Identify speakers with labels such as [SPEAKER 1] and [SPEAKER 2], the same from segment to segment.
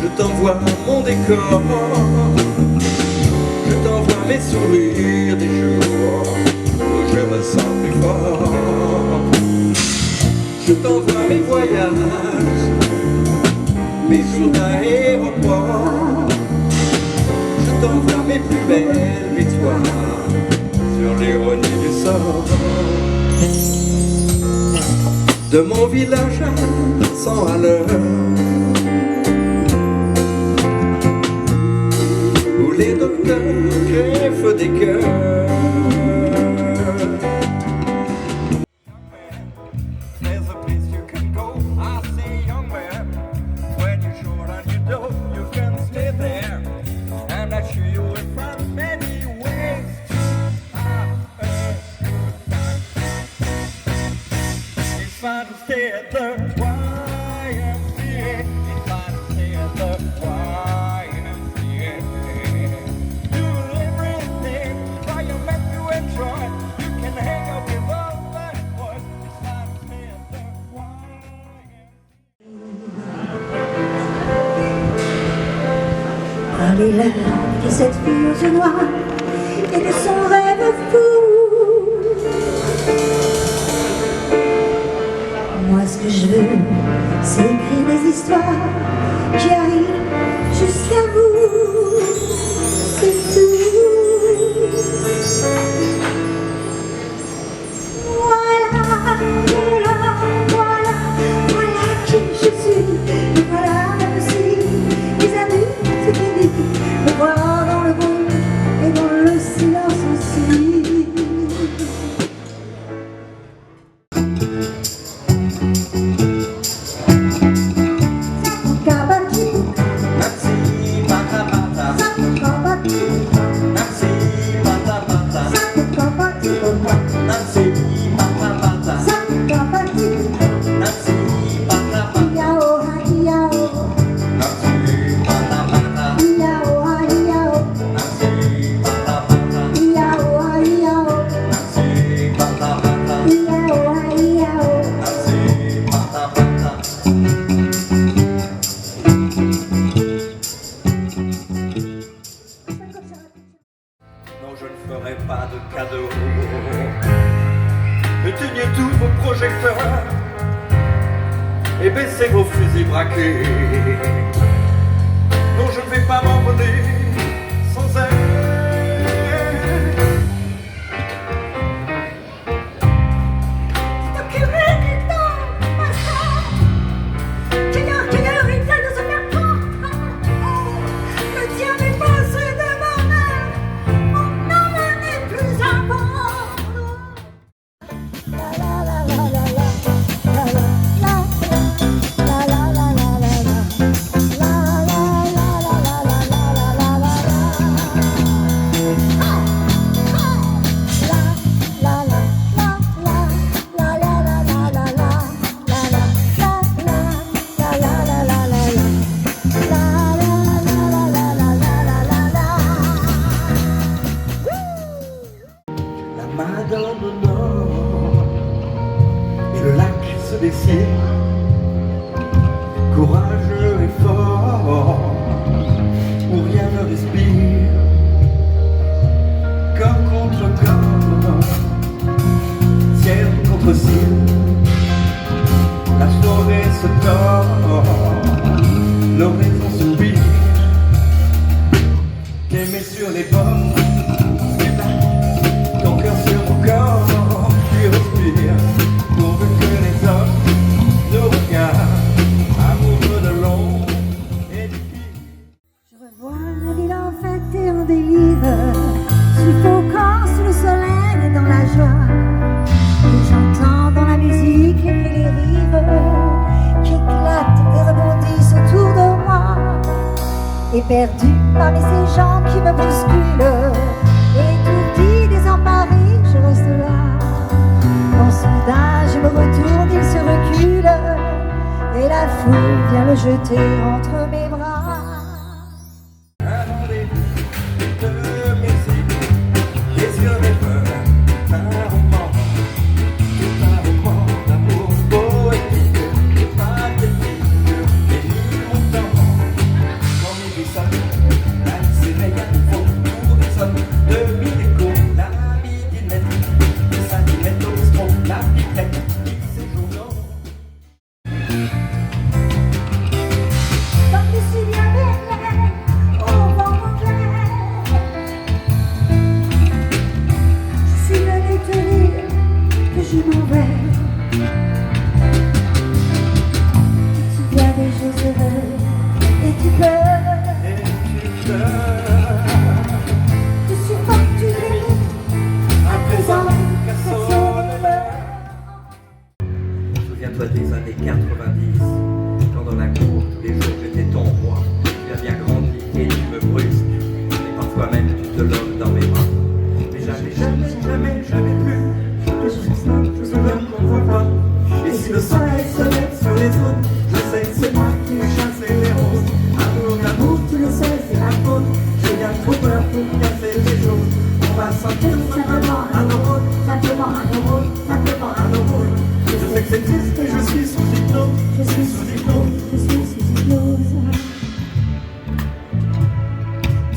[SPEAKER 1] Je t'envoie mon décor, je t'envoie mes sourires des jours où je me sens plus fort. Je t'envoie mes voyages, mes jours d'aéroport. Je t'envoie mes plus belles victoires sur l'ironie du sort. De mon village à 100 à l'heure, où les docteurs greffent des cœurs. There's a place you can go, I say young man. When you're short on your dough, you can stay there, and I show you will find many ways to have a good time. It's fine to stay at the YMCA. It's fine to stay at the YMCA. Do everything while you're meant to enjoy. You can hang out with all that boys. It's fine to stay at the YMCA.
[SPEAKER 2] Allez là, de cette fille aux yeux noirs et de son rêve fou. Moi ce que je veux, c'est écrire des histoires qui arrivent jusqu'à vous. C'est tout. Voilà, voilà, voilà, voilà qui je suis. Et voilà aussi les adultes qui disent me voir dans le bruit et dans le silence aussi.
[SPEAKER 1] Non, je ne ferai pas de cadeau. Éteignez tous vos projecteurs et baissez vos fusils braqués. Non, je ne vais pas m'en imbécile, courageux et fort, où rien ne respire, corps contre corps, ciel contre ciel, la forêt se tord, l'horizon soupire, t'aimer sur les bords, ton cœur sur mon corps, tu respires, pourvu que les hommes nous regardent, amoureux de l'ombre et du pire.
[SPEAKER 2] Je revois la ville en fête et en délire, suffocant sous le soleil et dans la joie. Et j'entends dans la musique les cris des rives qui éclatent et rebondissent autour de moi. Et perdu parmi ces gens qui me bousculent, étourdi, désemparé, je reste là. Quand soudain je me retourne, il se recule, et la foule vient le jeter entre mes bras.
[SPEAKER 1] Un rendez-vous de musique, des yeux rêveurs, un roman d'amour poétique, pathétique, et nul montant. Quand midi sonne, la s'éveille à nouveau, tout résonne de mille échos, la midinette, le centimètre au bistrot, la pipette, qui séjournant.
[SPEAKER 2] Comme je suis bien belle, au vent mauvais, je suis venue te dire que je m'en vais. Tu te souviens des jours heureux et tu pleures. Tu supportes, tu ris, à présent, personne ne meurt.
[SPEAKER 1] Souviens-toi des années 90, quand dans la cour, tous les jours j'étais ton roi. Tu as bien grandi et tu me brusques, et parfois même tu te loges dans mes bras. Mais jamais plus, je suis l'homme qu'on voit pas. Et si le soleil se lève sur les autres, je sais que c'est moi qui vais chasser les roses. Amour, tu le sais, c'est la faute. J'ai bien trop peur pour casser les choses. On va sentir simplement à nos rôles, simplement à nos rôles, simplement à nos rôles. Je sais que c'est triste, mais je suis sous hypnose.
[SPEAKER 2] Je suis sous hypnose, je suis sous hypnose.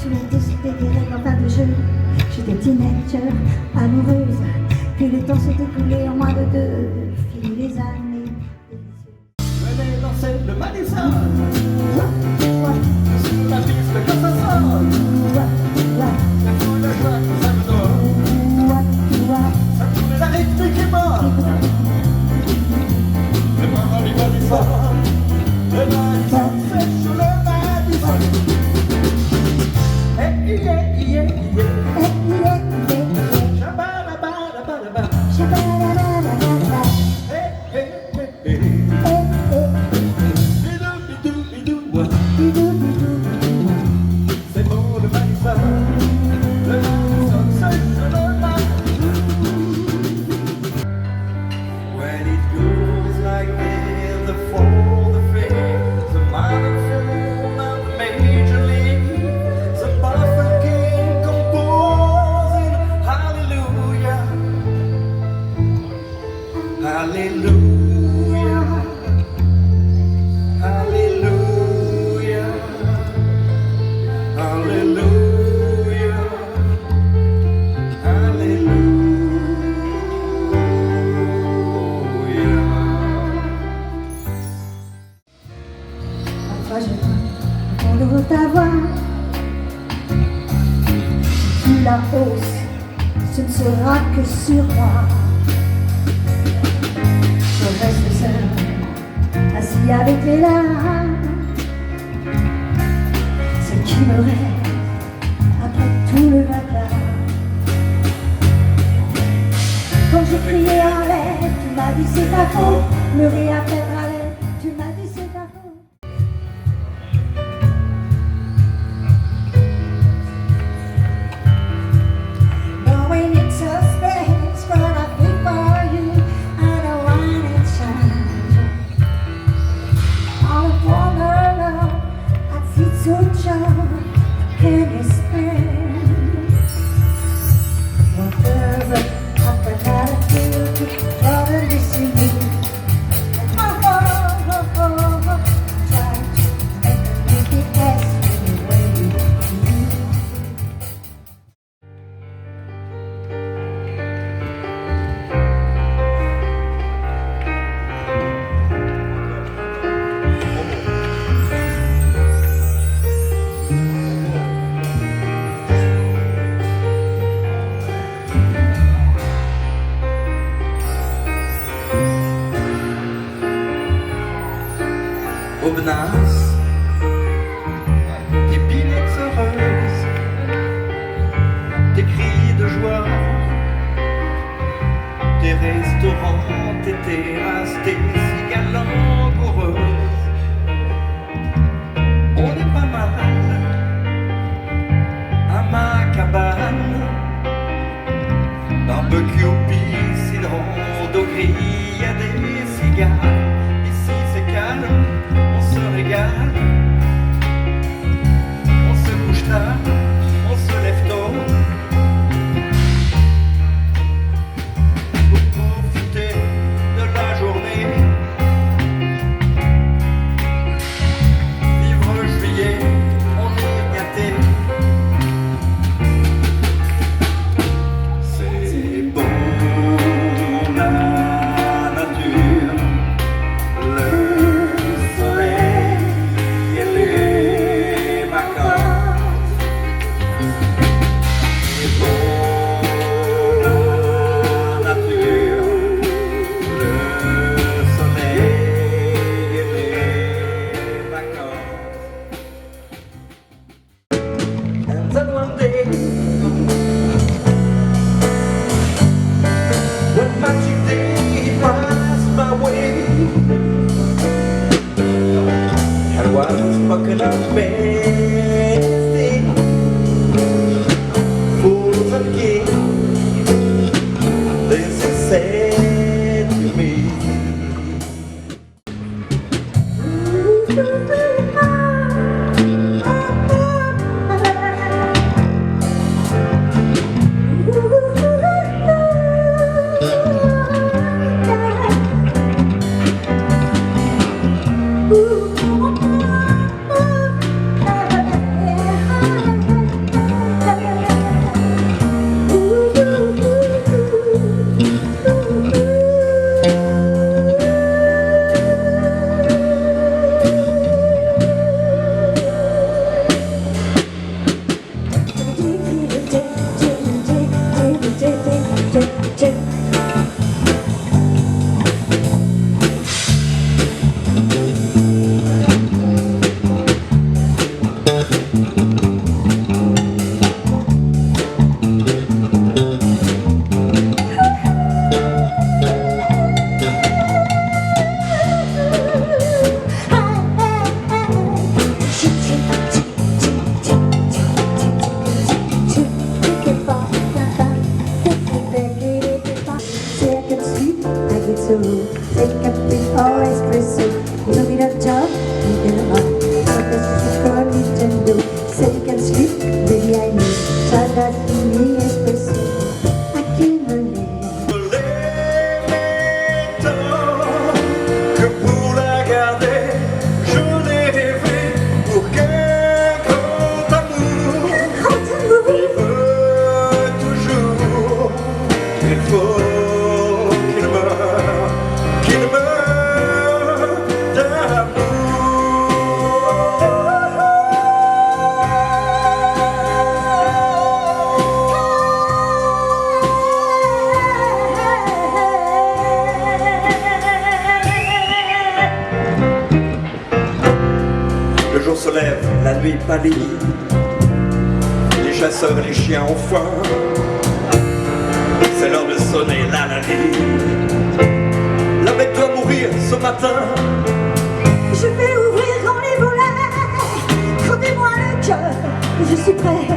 [SPEAKER 2] Tu m'as décidé des règles en fin de jeu. J'étais teenager, amoureuse. Puis le temps s'est écoulé en moins de deux. Fini les années délicieuses.
[SPEAKER 1] Venez danser le Madison. Sur la piste quand ça sonne. La foule de joie que ça me donne. Ça tourne la rythmique est morte. Le moment du Madison. Le Madison, c'est sur le Madison. Hey, yeah, yeah, yeah. Shabba-dabba-dabba-dabba. Hey, hey, hey, hey. Bidou, bidou, bidou. C'est bon le Madison. Le Madison, c'est sur le Madison. When it goes like this, the fall, the fade, the minor fall of the major league, the Buffalo King composing hallelujah, hallelujah, hallelujah, hallelujah, hallelujah.
[SPEAKER 2] Parfois je entendre ta voix. Si tu la hausses, ce ne sera que sur moi. Je reste seul, assis avec les larmes. Ce qui me reste après tout le vacarme. Quand je criais en l'air, tu m'as dit c'est ta faute. Pleurer à perdre à l'air, tu m'as dit c'est ta faute. Knowing it's a space gonna be for you, I don't want it change. All of wonder, I feel so joy, can you spend whatever I can have to do, rather listen you. Take a big espresso, no need a job, you can run. So this is for Nintendo. Say you can sleep, baby I need. So that me espresso, I can't believe.
[SPEAKER 1] Que pour la garder, je l'ai rêvé pour qu'un grand amour. Il veut toujours, il faut qu'il meure Le jour se lève, la nuit pâlit. Les chasseurs et les chiens ont faim. C'est l'heure de sonner la nuit. La bête doit mourir ce matin.
[SPEAKER 2] Je vais ouvrir grand les volets. Crevez-moi le cœur, je suis prêt.